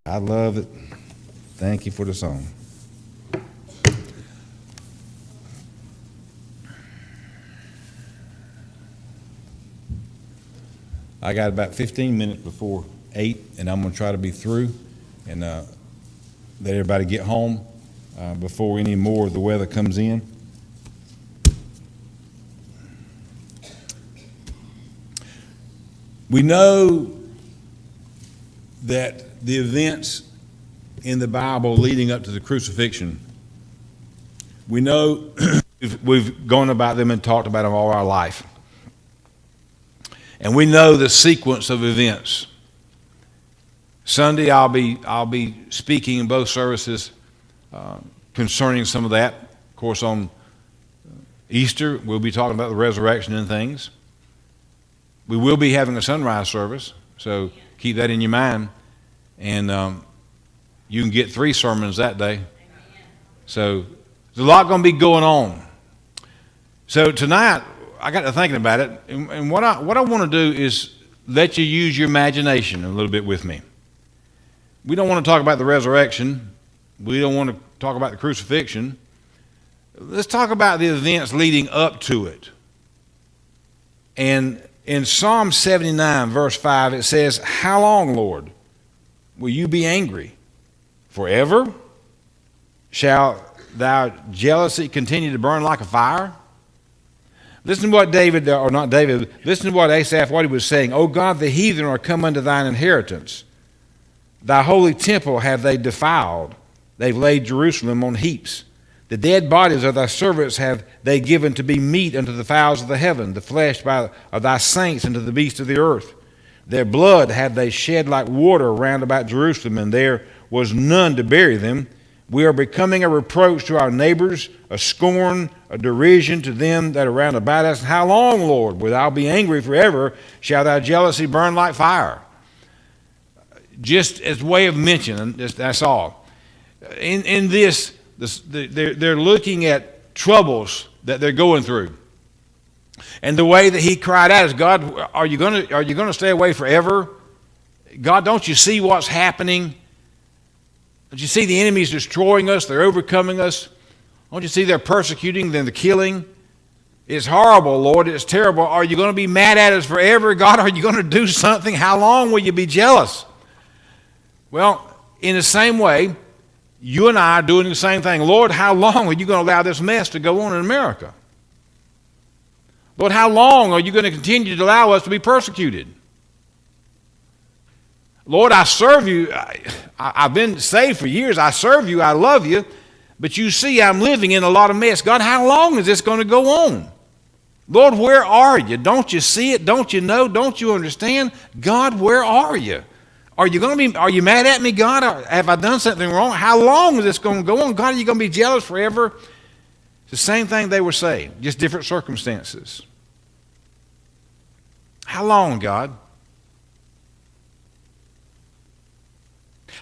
I love it. Thank you for the song. I got about 15 minutes before 8, and I'm going to try to be through and let everybody get home before any more of the weather comes in. We know that the events in the Bible leading up to the crucifixion, we know we've gone about them and talked about them all our life. And we know the sequence of events. Sunday, I'll be speaking in both services concerning some of that. Of course, on Easter, we'll be talking about the resurrection and things. We will be having a sunrise service, so keep that in your mind. And you can get 3 sermons that day. So there's a lot going to be going on. So tonight, I got to thinking about it, and what I want to do is let you use your imagination a little bit with me. We don't want to talk about the resurrection. We don't want to talk about the crucifixion. Let's talk about the events leading up to it. And in Psalm 79, verse 5, it says, "How long, Lord, will you be angry? Forever? Shall thy jealousy continue to burn like a fire?" Listen to what listen to what Asaph, what he was saying. "O God, the heathen are come unto thine inheritance. Thy holy temple have they defiled. They've laid Jerusalem on heaps. The dead bodies of thy servants have they given to be meat unto the fowls of the heaven, the flesh of thy saints unto the beasts of the earth. Their blood have they shed like water round about Jerusalem, and there was none to bury them. We are becoming a reproach to our neighbors, a scorn, a derision to them that are round about us. How long, Lord, wilt thou be angry forever? Shall thy jealousy burn like fire?" Just as way of mentioning, that's all. In this, they're looking at troubles that they're going through. And the way that he cried out is, "God, are you going to stay away forever? God, don't you see what's happening? Don't you see the enemy's destroying us? They're overcoming us. Don't you see they're persecuting, then they're killing? It's horrible, Lord. It's terrible. Are you going to be mad at us forever? God, are you going to do something? How long will you be jealous?" Well, in the same way, you and I are doing the same thing. Lord, how long are you going to allow this mess to go on in America? Lord, how long are you going to continue to allow us to be persecuted? Lord, I serve you. I've been saved for years. I serve you. I love you. But you see, I'm living in a lot of mess. God, how long is this going to go on? Lord, where are you? Don't you see it? Don't you know? Don't you understand? God, where are you? Are you mad at me, God? Or have I done something wrong? How long is this going to go on? God, are you going to be jealous forever? It's the same thing they were saying, just different circumstances. How long, God?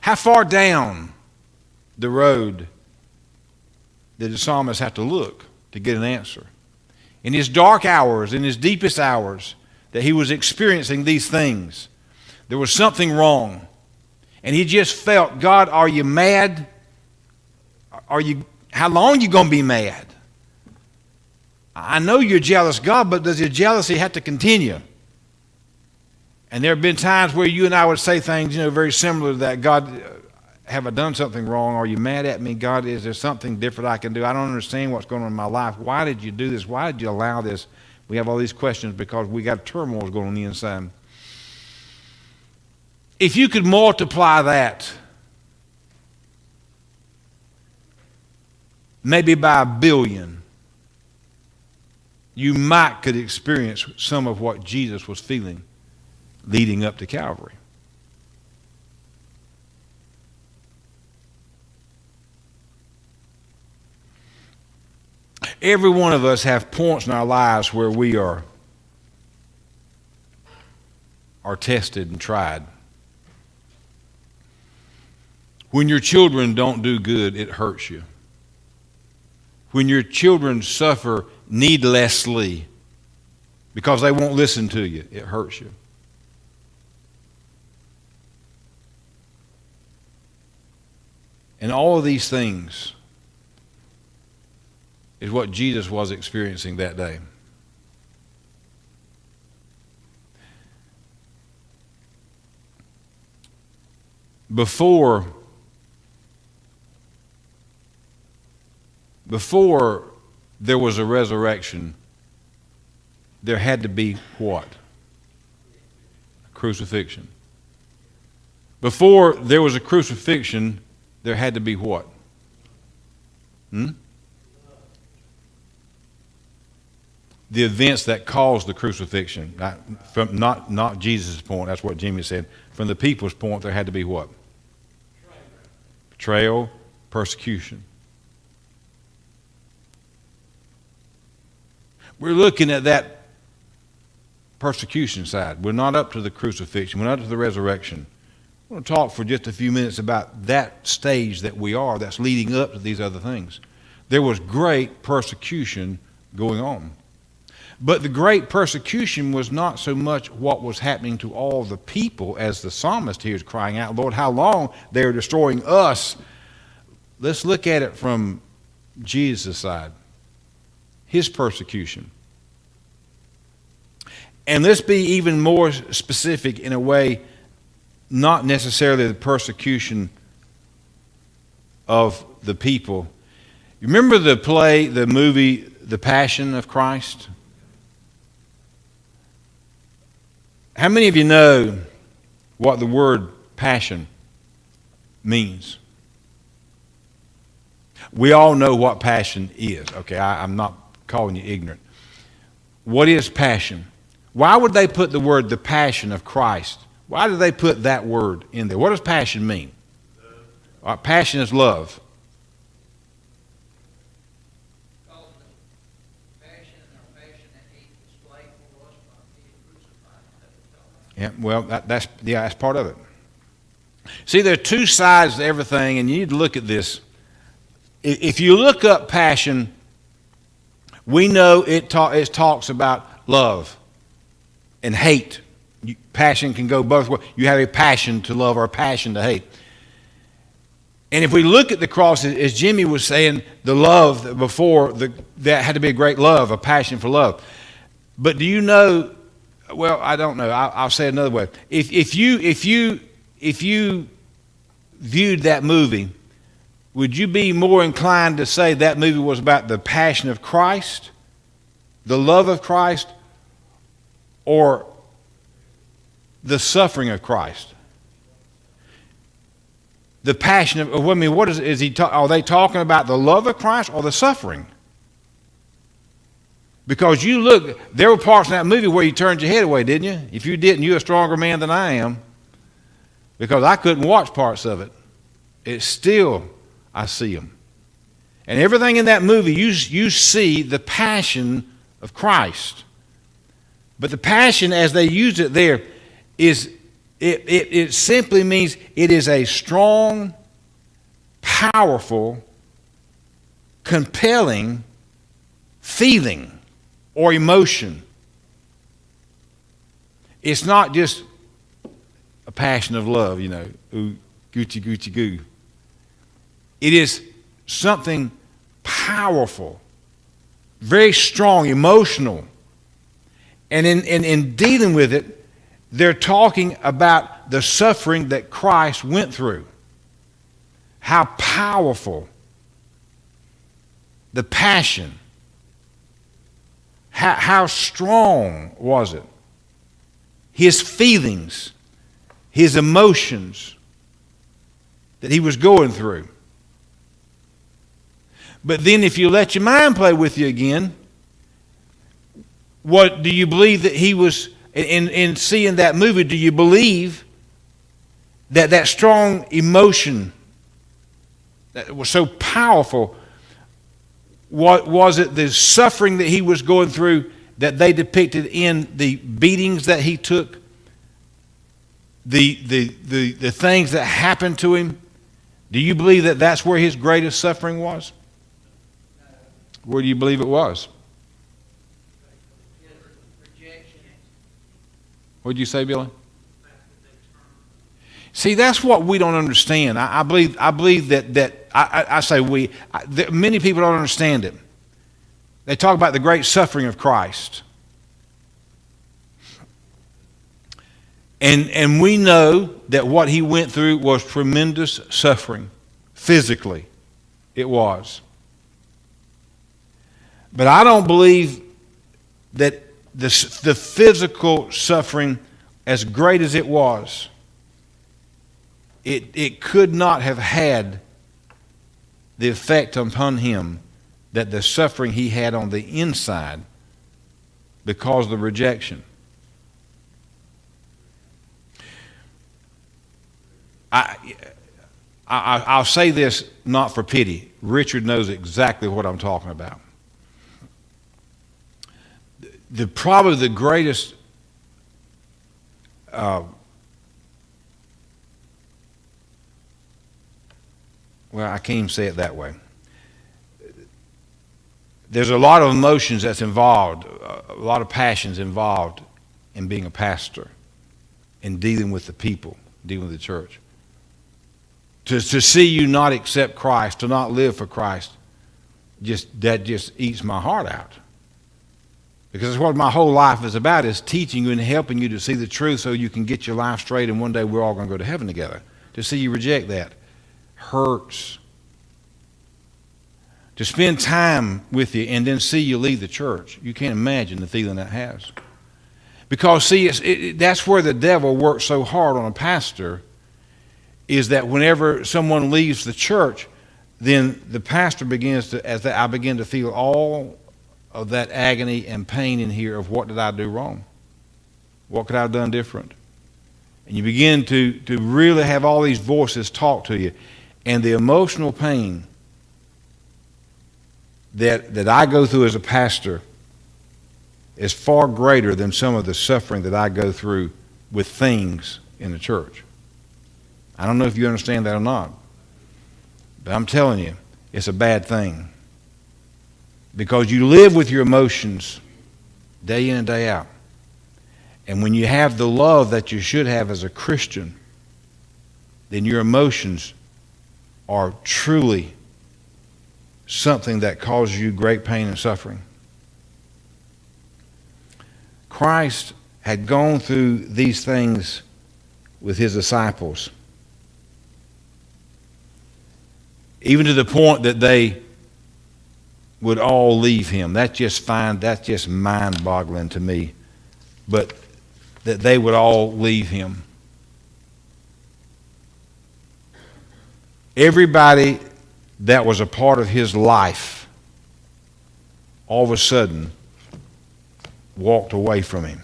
How far down the road did the psalmist have to look to get an answer? In his dark hours, in his deepest hours, that he was experiencing these things, there was something wrong. And he just felt, God, are you mad? How long are you going to be mad? I know you're jealous, God, but does your jealousy have to continue? And there have been times where you and I would say things, very similar to that. God, have I done something wrong? Are you mad at me? God, is there something different I can do? I don't understand what's going on in my life. Why did you do this? Why did you allow this? We have all these questions because we got turmoil going on the inside. If you could multiply that maybe by 1 billion, you could experience some of what Jesus was feeling leading up to Calvary. Every one of us have points in our lives where we are tested and tried. When your children don't do good, it hurts you. When your children suffer needlessly because they won't listen to you, it hurts you. It hurts you. When your children don't do good, it hurts you. When your children suffer needlessly because they won't listen to you, it hurts you. When your children suffer needlessly because they won't listen to you, it hurts you. When your children suffer needlessly because they won't listen to you, it hurts you. And all of these things is what Jesus was experiencing that day. Before there was a resurrection, there had to be what? A crucifixion. Before there was a crucifixion, there had to be what? The events that caused the crucifixion. Not Jesus' point, that's what Jimmy said. From the people's point, there had to be what? Betrayal, persecution. We're looking at that persecution side. We're not up to the crucifixion. We're not up to the resurrection. I want to talk for just a few minutes about that stage that we are, that's leading up to these other things. There was great persecution going on. But the great persecution was not so much what was happening to all the people as the psalmist here is crying out, Lord, how long they are destroying us. Let's look at it from Jesus' side. His persecution. And let's be even more specific in a way, not necessarily the persecution of the people. You remember the play, the movie, The Passion of Christ? How many of you know what the word passion means? We all know what passion is. Okay, I'm not calling you ignorant. What is passion? Why would they put the word the passion of Christ? Why did they put that word in there? What does passion mean? Passion is love. Yeah, well, that's part of it. See, there are two sides to everything, and you need to look at this. If you look up passion, we know it talks about love and hate. Passion can go both ways. You have a passion to love or a passion to hate. And if we look at the cross, as Jimmy was saying, the love before, that had to be a great love, a passion for love. But do you know, well, I don't know. I'll say it another way. If you viewed that movie, would you be more inclined to say that movie was about the passion of Christ, the love of Christ, or the suffering of Christ? The passion of, I mean, what is he? Are they talking about the love of Christ or the suffering? Because you look, there were parts in that movie where you turned your head away, didn't you? If you didn't, you're a stronger man than I am. Because I couldn't watch parts of it. It's still, I see them. And everything in that movie, you see the passion of Christ. But the passion, as they use it there, is it simply means it is a strong, powerful, compelling feeling or emotion. It's not just a passion of love, you know, ooh, Gucci, Gucci, goo. It is something powerful, very strong, emotional. And in dealing with it, they're talking about the suffering that Christ went through. How powerful the passion. How strong was it? His feelings, his emotions that he was going through. But then if you let your mind play with you again, what do you believe that he was, in seeing that movie, do you believe that strong emotion that was so powerful, what was it the suffering that he was going through that they depicted in the beatings that he took, the things that happened to him? Do you believe that that's where his greatest suffering was? Where do you believe it was? What did you say, Billy? See, that's what we don't understand. I believe I say that many people don't understand it. They talk about the great suffering of Christ. And we know that what he went through was tremendous suffering. Physically, it was. But I don't believe that the physical suffering, as great as it was, it could not have had the effect upon him that the suffering he had on the inside because of the rejection. I'll say this not for pity. Richard knows exactly what I'm talking about. Probably the greatest well, I can't even say it that way. There's a lot of emotions that's involved, a lot of passions involved in being a pastor, in dealing with the people, dealing with the church. To see you not accept Christ, to not live for Christ, that just eats my heart out. Because that's what my whole life is about, is teaching you and helping you to see the truth so you can get your life straight, and one day we're all going to go to heaven together. To see you reject that hurts. To spend time with you and then see you leave the church, you can't imagine the feeling that has. Because see, that's where the devil works so hard on a pastor, is that whenever someone leaves the church, then the pastor begins to, I begin to feel all of that agony and pain in here of what did I do wrong? What could I have done different? And you begin to really have all these voices talk to you. And the emotional pain that I go through as a pastor is far greater than some of the suffering that I go through with things in the church. I don't know if you understand that or not, but I'm telling you, it's a bad thing. Because you live with your emotions day in and day out. And when you have the love that you should have as a Christian, then your emotions are truly something that causes you great pain and suffering. Christ had gone through these things with his disciples, even to the point that they would all leave him. That's just mind-boggling to me. But that they would all leave him. Everybody that was a part of his life all of a sudden walked away from him.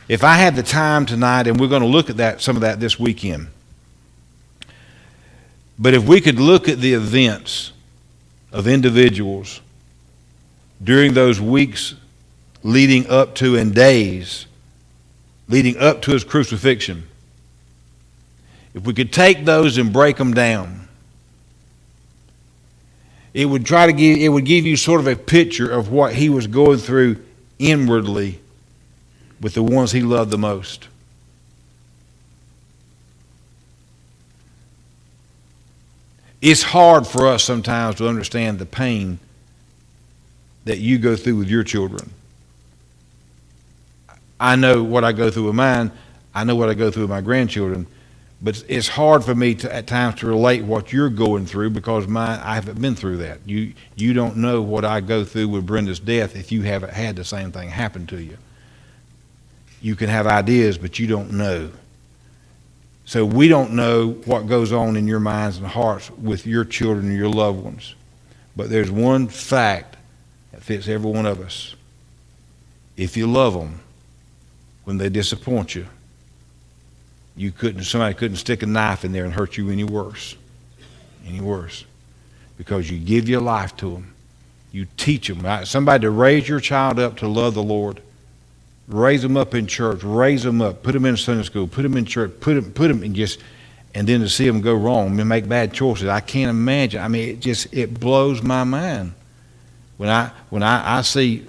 If I had the time tonight, and we're going to look at some of that this weekend, but if we could look at the events of individuals during those weeks leading up to and days leading up to his crucifixion, if we could take those and break them down, it would give you sort of a picture of what he was going through inwardly with the ones he loved the most. It's hard for us sometimes to understand the pain that you go through with your children. I know what I go through with mine. I know what I go through with my grandchildren. But it's hard for me at times to relate what you're going through, because I haven't been through that. You don't know what I go through with Brenda's death if you haven't had the same thing happen to you. You can have ideas, but you don't know. So we don't know what goes on in your minds and hearts with your children and your loved ones. But there's one fact that fits every one of us. If you love them, when they disappoint you, somebody couldn't stick a knife in there and hurt you any worse. Because you give your life to them. You teach them. Right? Somebody to raise your child up to love the Lord. Raise them up in church. Raise them up. Put them in Sunday school. Put them in church. Put them in and then to see them go wrong and make bad choices. I can't imagine. I mean, it blows my mind. When I see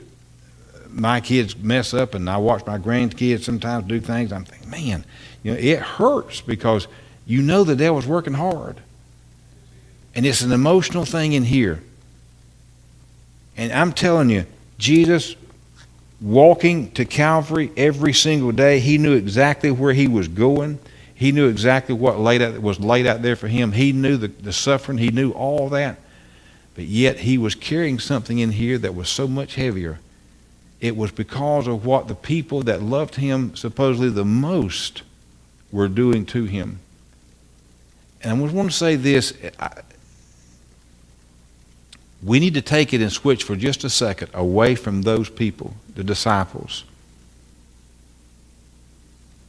my kids mess up, and I watch my grandkids sometimes do things, I'm thinking, man, It hurts because you know the devil's working hard. And it's an emotional thing in here. And I'm telling you, Jesus walking to Calvary every single day, he knew exactly where he was going. He knew exactly what was laid out there for him. He knew the suffering. He knew all that. But yet he was carrying something in here that was so much heavier. It was because of what the people that loved him supposedly the most were doing to him. And I want to say this. We need to take it and switch for just a second away from those people, the disciples,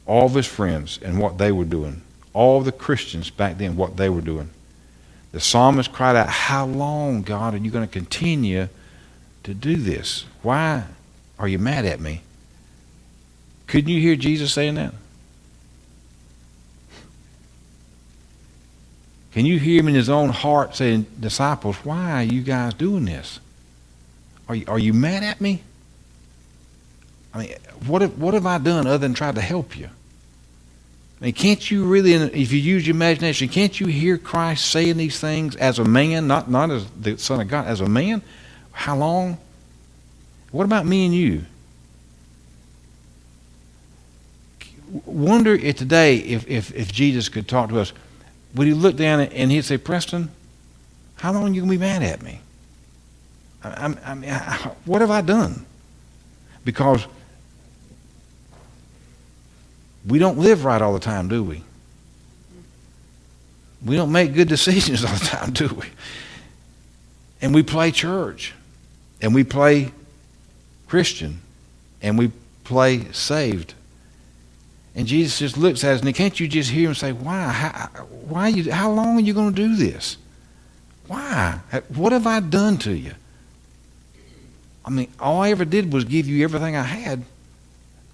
all of his friends and what they were doing, all the Christians back then, what they were doing. The psalmist cried out, how long, God, are you going to continue to do this? Why are you mad at me? Couldn't you hear Jesus saying that? Can you hear him in his own heart saying, disciples, why are you guys doing this? Are you mad at me? I mean, what have I done other than try to help you? I mean, can't you really, if you use your imagination, can't you hear Christ saying these things as a man, not as the Son of God, as a man? How long? What about me and you? Wonder if today, if Jesus could talk to us, would he look down and he'd say, Preston, how long are you going to be mad at me? I mean, what have I done? Because we don't live right all the time, do we? We don't make good decisions all the time, do we? And we play church, and we play Christian, and we play saved. And Jesus just looks at us, and can't you just hear him say, why? How long are you going to do this? Why? What have I done to you? I mean, all I ever did was give you everything I had.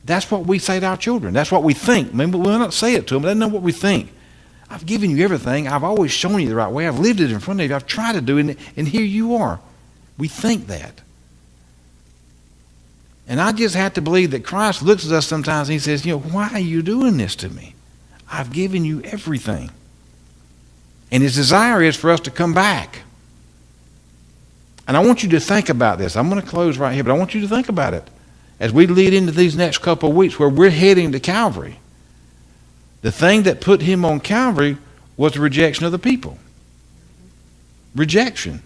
That's what we say to our children. That's what we think. I mean, we'll not say it to them, but they know what we think. I've given you everything. I've always shown you the right way. I've lived it in front of you. I've tried to do it, and here you are. We think that. And I just have to believe that Christ looks at us sometimes and he says, why are you doing this to me? I've given you everything. And his desire is for us to come back. And I want you to think about this. I'm going to close right here, but I want you to think about it. As we lead into these next couple of weeks where we're heading to Calvary, the thing that put him on Calvary was the rejection of the people. Rejection.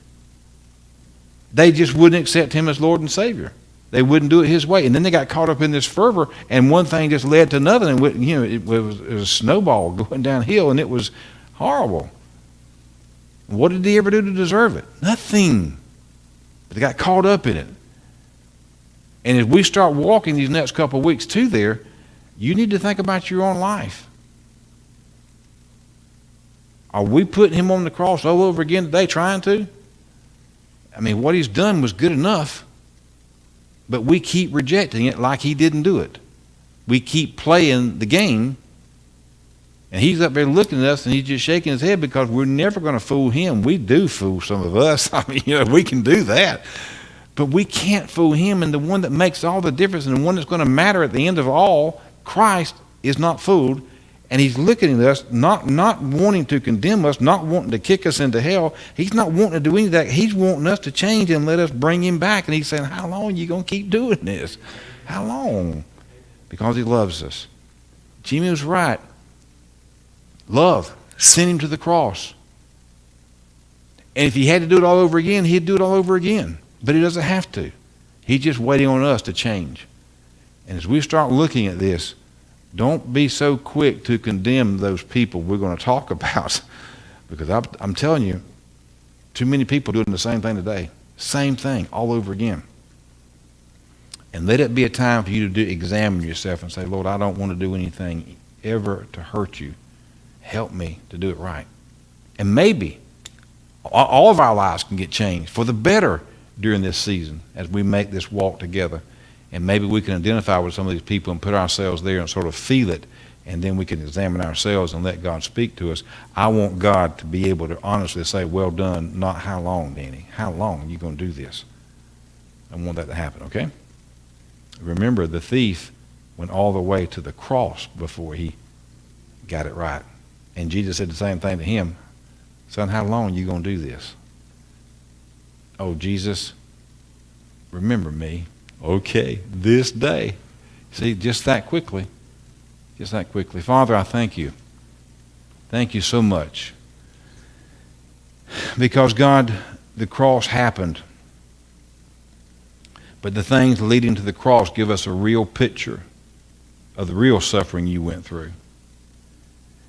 They just wouldn't accept him as Lord and Savior. They wouldn't do it his way. And then they got caught up in this fervor, and one thing just led to another. And it was a snowball going downhill, and it was horrible. What did he ever do to deserve it? Nothing. But they got caught up in it. And as we start walking these next couple of weeks to there, you need to think about your own life. Are we putting him on the cross all over again today, trying to? I mean, what he's done was good enough. But we keep rejecting it like he didn't do it. We keep playing the game, and he's up there looking at us, and he's just shaking his head because we're never going to fool him. We do fool some of us. I mean, we can do that. But we can't fool him, and the one that makes all the difference and the one that's going to matter at the end of all, Christ, is not fooled. And he's looking at us, not wanting to condemn us, not wanting to kick us into hell. He's not wanting to do any of that. He's wanting us to change and let us bring him back. And he's saying, how long are you going to keep doing this? How long? Because he loves us. Jimmy was right. Love sent him to the cross. And if he had to do it all over again, he'd do it all over again. But he doesn't have to. He's just waiting on us to change. And as we start looking at this, don't be so quick to condemn those people we're going to talk about, because I'm telling you, too many people doing the same thing today. Same thing all over again. And let it be a time for you to examine yourself and say, Lord, I don't want to do anything ever to hurt you. Help me to do it right. And maybe all of our lives can get changed for the better during this season as we make this walk together. And maybe we can identify with some of these people and put ourselves there and sort of feel it, and then we can examine ourselves and let God speak to us. I want God to be able to honestly say, well done, not how long, Danny. How long are you going to do this? I want that to happen, okay? Remember, the thief went all the way to the cross before he got it right. And Jesus said the same thing to him. Son, how long are you going to do this? Oh, Jesus, remember me. Okay, this day. See, just that quickly. Just that quickly. Father, I thank you. Thank you so much. Because, God, the cross happened. But the things leading to the cross give us a real picture of the real suffering you went through.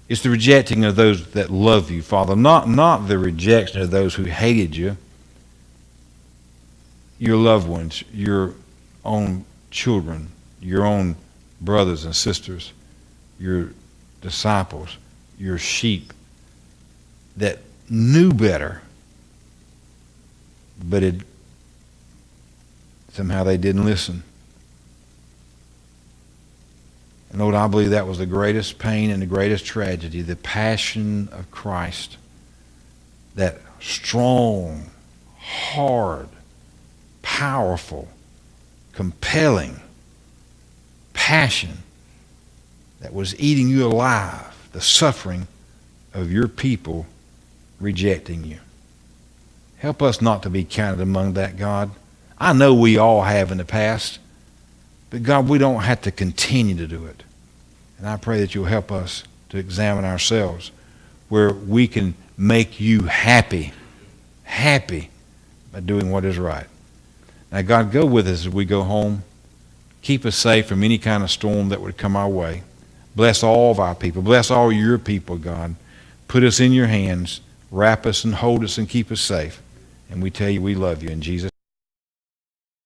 It's the rejecting of those that love you, Father, not the rejection of those who hated you, your loved ones, your own children, your own brothers and sisters, your disciples, your sheep that knew better, but somehow they didn't listen. And Lord, I believe that was the greatest pain and the greatest tragedy, the passion of Christ. That strong, hard, powerful, compelling passion that was eating you alive, the suffering of your people rejecting you. Help us not to be counted among that, God. I know we all have in the past, but God, we don't have to continue to do it. And I pray that you'll help us to examine ourselves where we can make you happy by doing what is right. Now, God, go with us as we go home. Keep us safe from any kind of storm that would come our way. Bless all of our people. Bless all your people, God. Put us in your hands. Wrap us and hold us and keep us safe. And we tell you we love you in Jesus' name.